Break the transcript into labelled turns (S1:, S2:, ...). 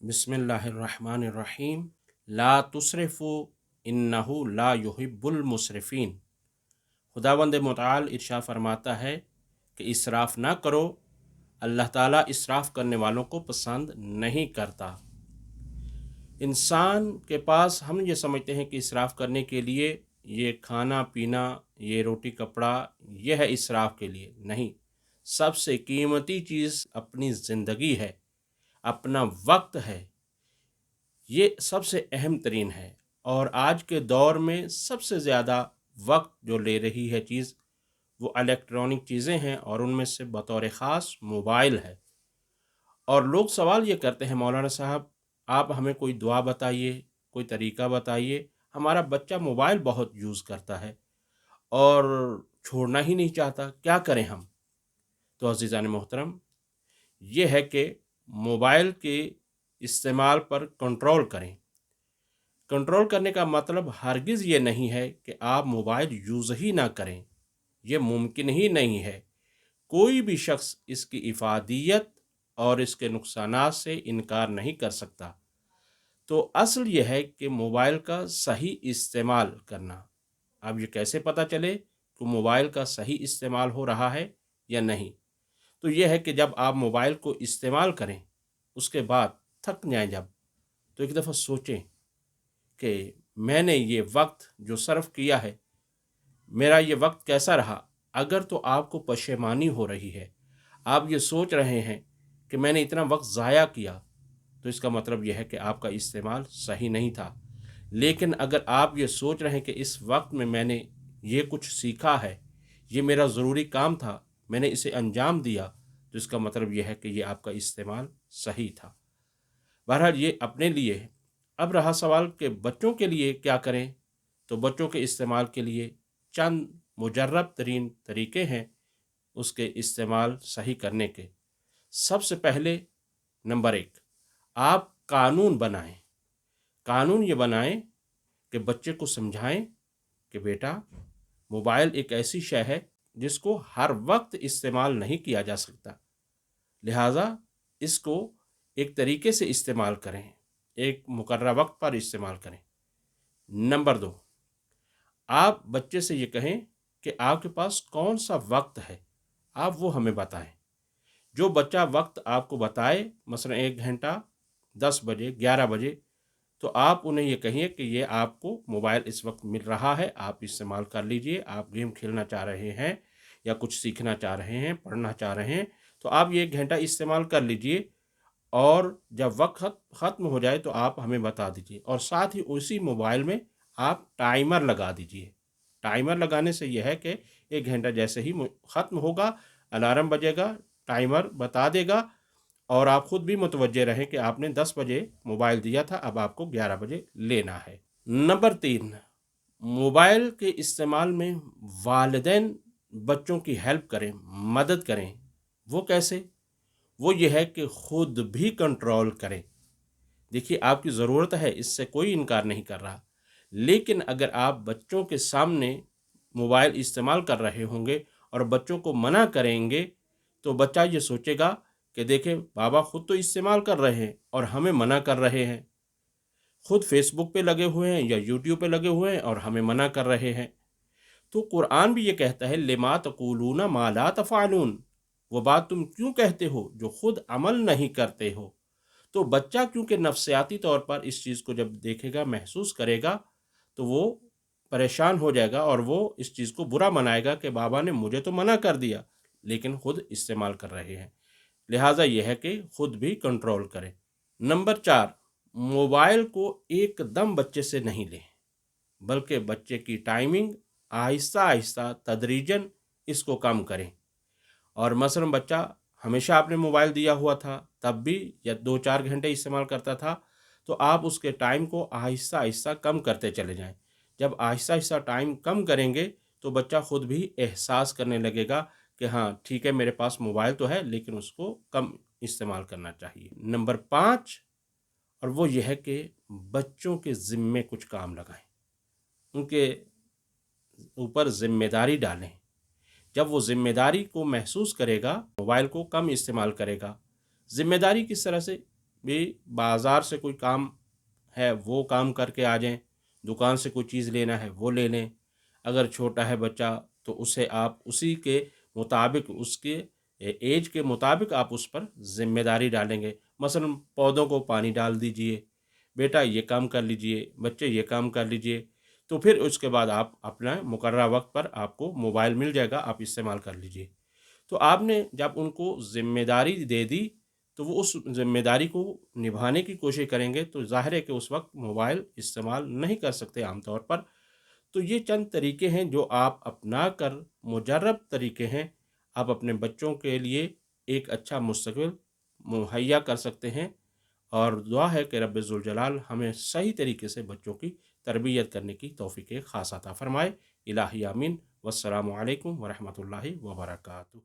S1: बिस्मिल्लाहिर्रहमानिर्रहीम। ला तुसरिफ़ु इन्नहु ला युहिब्बुल मुसरिफ़ीन। खुदावंद मुतआल इरशाद फरमाता है कि इसराफ़ ना करो, अल्लाह ताला इसराफ़ करने वालों को पसंद नहीं करता। इंसान के पास हम ये समझते हैं कि इसराफ़ करने के लिए ये खाना पीना, ये रोटी कपड़ा, ये है इसराफ़ के लिए। नहीं, सबसे कीमती चीज़ अपनी ज़िंदगी है, अपना वक्त है, ये सबसे अहम तरीन है। और आज के दौर में सबसे ज़्यादा वक्त जो ले रही है चीज़ वो इलेक्ट्रॉनिक चीज़ें हैं, और उनमें से बतौर ख़ास मोबाइल है। और लोग सवाल ये करते हैं, मौलाना साहब आप हमें कोई दुआ बताइए, कोई तरीका बताइए, हमारा बच्चा मोबाइल बहुत यूज़ करता है और छोड़ना ही नहीं चाहता, क्या करें हम? तो अज़ीज़ान मोहतरम, ये है कि मोबाइल के इस्तेमाल पर कंट्रोल करें। कंट्रोल करने का मतलब हरगिज़ ये नहीं है कि आप मोबाइल यूज़ ही ना करें, ये मुमकिन ही नहीं है। कोई भी शख्स इसकी इफ़ादियत और इसके नुकसानात से इनकार नहीं कर सकता। तो असल ये है कि मोबाइल का सही इस्तेमाल करना। अब ये कैसे पता चले कि मोबाइल का सही इस्तेमाल हो रहा है या नहीं? तो ये है कि जब आप मोबाइल को इस्तेमाल करें, उसके बाद थक जाएँ जब, तो एक दफ़ा सोचें कि मैंने ये वक्त जो सर्फ किया है, मेरा ये वक्त कैसा रहा? अगर तो आपको पशेमानी हो रही है, आप ये सोच रहे हैं कि मैंने इतना वक्त ज़ाया किया, तो इसका मतलब यह है कि आपका इस्तेमाल सही नहीं था। लेकिन अगर आप ये सोच रहे हैं कि इस वक्त में मैंने ये कुछ सीखा है, ये मेरा ज़रूरी काम था, मैंने इसे अंजाम दिया, तो इसका मतलब यह है कि ये आपका इस्तेमाल सही था। बहरहाल ये अपने लिए है। अब रहा सवाल कि बच्चों के लिए क्या करें? तो बच्चों के इस्तेमाल के लिए चंद मुजर्रब तरीन तरीके हैं उसके इस्तेमाल सही करने के। सबसे पहले नंबर 1, आप कानून बनाएं। कानून ये बनाएं कि बच्चे को समझाएं कि बेटा, मोबाइल एक ऐसी शय है जिसको हर वक्त इस्तेमाल नहीं किया जा सकता, लिहाजा इसको एक तरीके से इस्तेमाल करें, एक मुकर्रर वक्त पर इस्तेमाल करें। नंबर 2, आप बच्चे से ये कहें कि आपके पास कौन सा वक्त है, आप वो हमें बताएं। जो बच्चा वक्त आपको बताए, मसलन 1 घंटा, 10 बजे, 11 बजे, तो आप उन्हें ये कहिए कि ये आपको मोबाइल इस वक्त मिल रहा है, आप इस्तेमाल कर लीजिए। आप गेम खेलना चाह रहे हैं या कुछ सीखना चाह रहे हैं, पढ़ना चाह रहे हैं, तो आप ये 1 घंटा इस्तेमाल कर लीजिए, और जब वक्त ख़त्म हो जाए तो आप हमें बता दीजिए। और साथ ही उसी मोबाइल में आप टाइमर लगा दीजिए। टाइमर लगाने से यह है कि 1 घंटा जैसे ही ख़त्म होगा, अलार्म बजेगा, टाइमर बता देगा, और आप ख़ुद भी मुतवज्जे रहें कि आपने 10 बजे मोबाइल दिया था, अब आपको 11 बजे लेना है। नंबर 3, मोबाइल के इस्तेमाल में वालिदैन बच्चों की हेल्प करें, मदद करें। वो कैसे? वो ये है कि ख़ुद भी कंट्रोल करें। देखिए, आपकी ज़रूरत है, इससे कोई इनकार नहीं कर रहा, लेकिन अगर आप बच्चों के सामने मोबाइल इस्तेमाल कर रहे होंगे और बच्चों को मना करेंगे, तो बच्चा ये सोचेगा कि देखें, बाबा ख़ुद तो इस्तेमाल कर रहे हैं और हमें मना कर रहे हैं। ख़ुद फेसबुक पे लगे हुए हैं या यूट्यूब पे लगे हुए हैं और हमें मना कर रहे हैं। तो कुरान भी ये कहता है, लिमा तक़ूलूना मा ला तफ़अलून, वो बात तुम क्यों कहते हो जो खुद अमल नहीं करते हो। तो बच्चा क्योंकि नफ्सियाती तौर पर इस चीज़ को जब देखेगा, महसूस करेगा, तो वो परेशान हो जाएगा और वो इस चीज़ को बुरा मनाएगा कि बाबा ने मुझे तो मना कर दिया, लेकिन खुद इस्तेमाल कर रहे हैं। लिहाजा यह है कि खुद भी कंट्रोल करें। नंबर 4, मोबाइल को एकदम बच्चे से नहीं लें, बल्कि बच्चे की टाइमिंग आहिस्ता आहिस्ता तदरीजन इसको कम करें। और मसलन बच्चा हमेशा आपने मोबाइल दिया हुआ था, तब भी या 2-4 घंटे इस्तेमाल करता था, तो आप उसके टाइम को आहिस्ता आहिस्ता कम करते चले जाएं। जब आहिस्ता आहिस्ता टाइम कम करेंगे तो बच्चा ख़ुद भी एहसास करने लगेगा कि हाँ ठीक है, मेरे पास मोबाइल तो है, लेकिन उसको कम इस्तेमाल करना चाहिए। नंबर 5, और वो ये है कि बच्चों के ज़िम्मे कुछ काम लगाएं, उनके ऊपर ज़िम्मेदारी डालें। जब वो ज़िम्मेदारी को महसूस करेगा, मोबाइल को कम इस्तेमाल करेगा। ज़िम्मेदारी किस तरह से? بھی बाज़ार से कोई काम है वो काम करके आ जाएं, दुकान से कोई चीज़ लेना है वो ले लें। अगर छोटा है बच्चा तो उसे आप उसी के मुताबिक उसके एज के मुताबिक आप उस पर ज़िम्मेदारी डालेंगे। मसलन पौधों को पानी डाल दीजिए, बेटा ये काम कर लीजिए, बच्चे ये काम कर लीजिए। तो फिर उसके बाद आप अपना मुकर्रर वक्त पर आपको मोबाइल मिल जाएगा, आप इस्तेमाल कर लीजिए। तो आपने जब उनको ज़िम्मेदारी दे दी तो वो उस ज़िम्मेदारी को निभाने की कोशिश करेंगे, तो ज़ाहिर है कि उस वक्त मोबाइल इस्तेमाल नहीं कर सकते आम तौर पर। तो ये चंद तरीके हैं जो आप अपना कर, मुजर्रब तरीके हैं, आप अपने बच्चों के लिए एक अच्छा मुस्तक़बिल मुहैया कर सकते हैं। और दुआ है कि रब्बे ज़ुल जलाल हमें सही तरीके से बच्चों की तरबियत करने की तौफ़ीक़ ख़ास अता फ़रमाए। इलाही आमीन। वस्सलामु अलैकुम व रहमतुल्लाहि व बरकातुहू।